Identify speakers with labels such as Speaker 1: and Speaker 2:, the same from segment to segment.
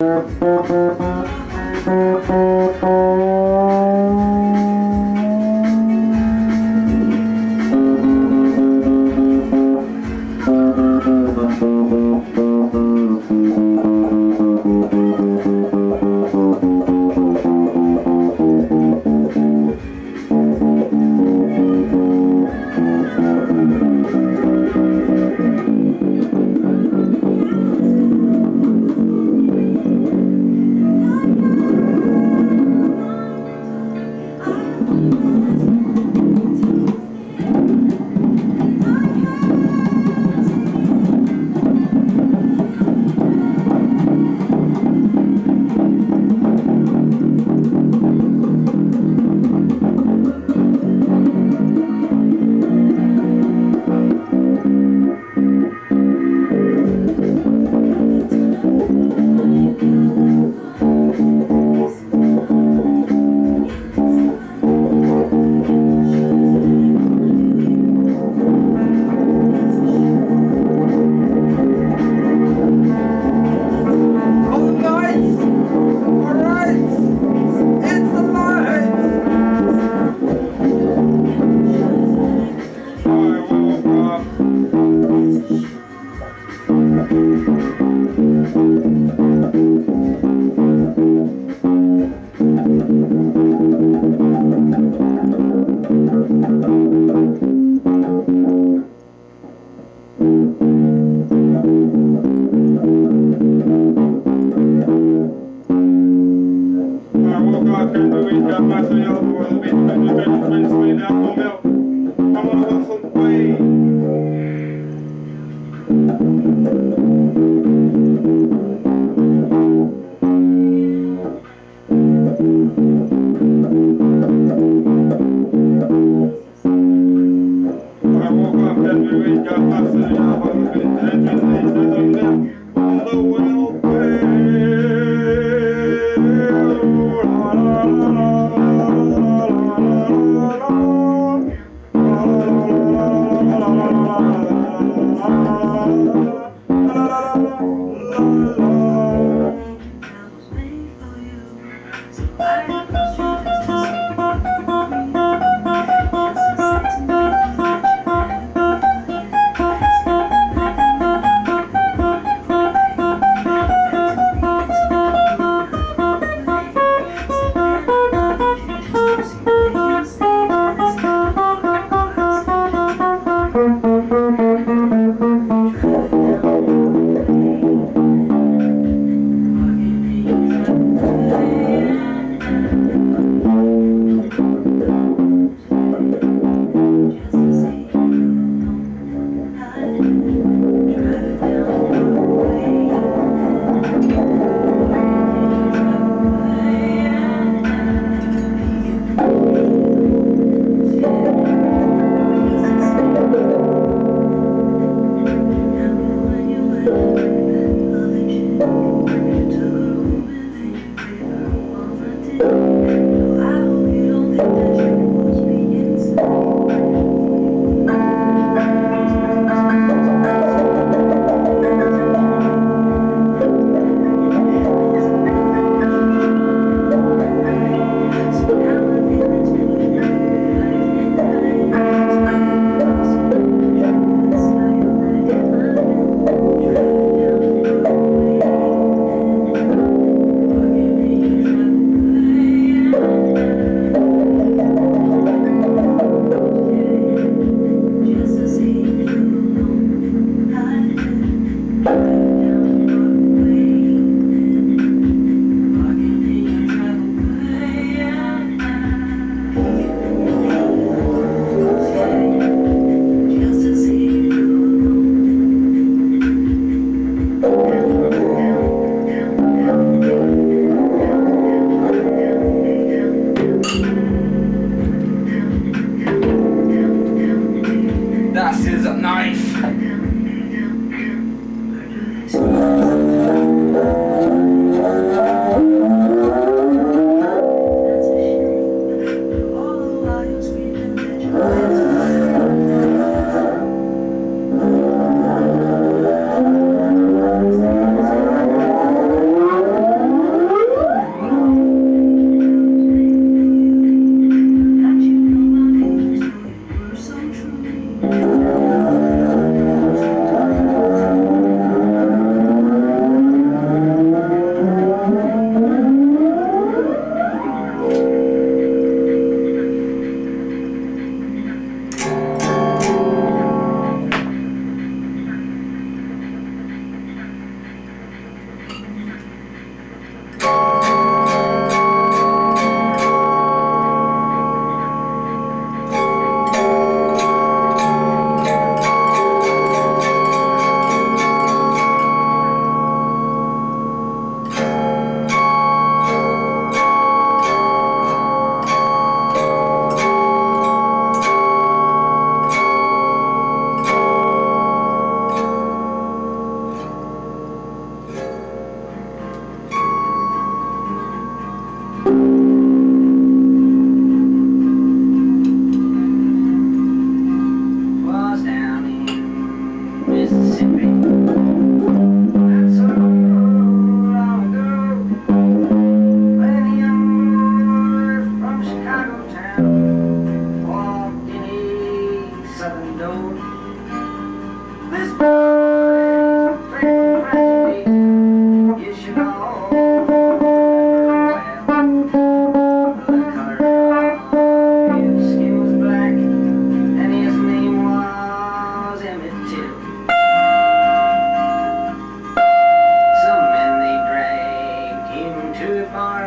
Speaker 1: Well,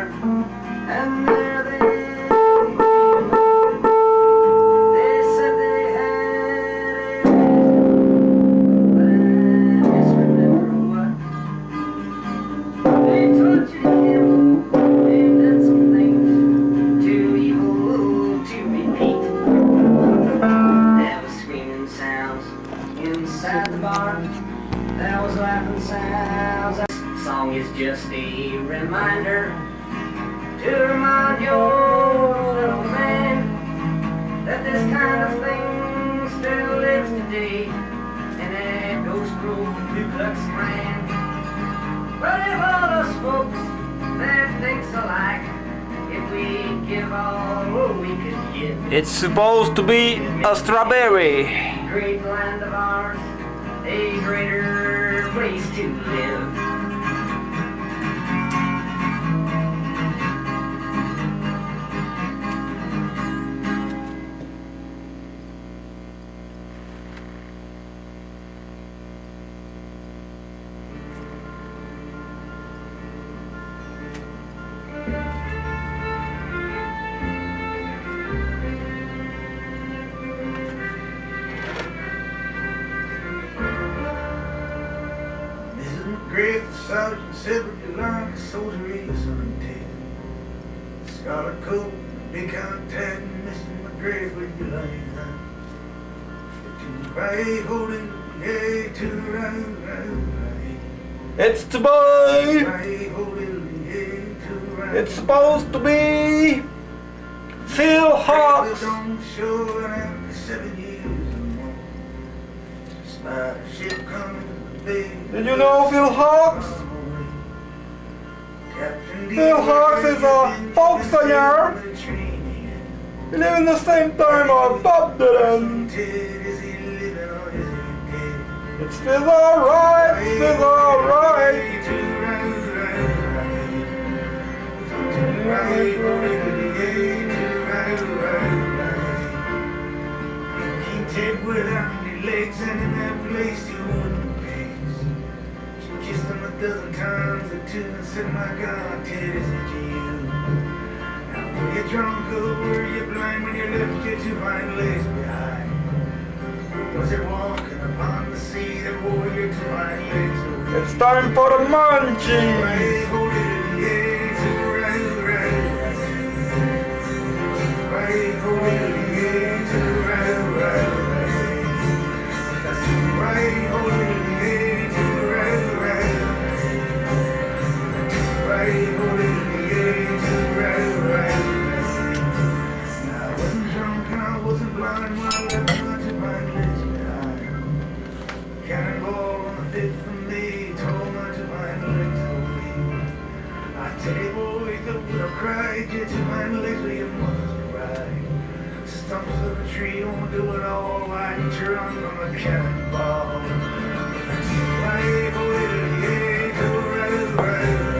Speaker 1: bar, and there they said they had a but I misremember what they tortured him. They've done some things too evil to repeat. There was screaming sounds inside the bar. There was laughing sounds. This song is just a reminder to remind your little man that this kind of thing still lives today in that Ghost Grove Ku Klux Klan. But if all us folks that thinks alike, if we give all we could give,
Speaker 2: It's supposed to be a strawberry.
Speaker 1: great land of ours, a greater place to live.
Speaker 3: Great Sergeant Separate Line, Soldier is on tail. Scarlet coat, big contact, Mr. McGrath with your line. To the right, holding, yeah, to the right.
Speaker 2: It's the boy.
Speaker 3: Right, holding, yeah, to the right.
Speaker 2: It's supposed to be Phil Hawks.
Speaker 3: On the shore after 7 years or more. Spot a ship coming to the bay.
Speaker 2: Did you know Phil Hawks? Phil Hawks is a folk singer. He lived in the same time as Bob Dylan. It's Phil alright, it's Phil alright.
Speaker 3: Without any legs and in that place you wouldn't face. She kissed him a dozen times or two and said, my God, Ted, is it you? Now were you drunk or were you blind when you left your two hind legs behind? Was it walking upon the sea that wore your two hind legs away?
Speaker 2: It's time for the munchies.
Speaker 3: Right, hold it, yeah, to right, right, hold it, yeah, to right. Right, hold it, yeah, to right. Right, hold it, yeah, to right. Now I wasn't drunk and I wasn't blind when I left my divine legs behind. Cannonball on the fifth from me, tore my divine legs away. I tell you boys, don't put a cry, get your divine legs where your mother's ride. Stumps of a tree won't do it all. I can turn on a cannonball. Right, hold it, yeah, to right.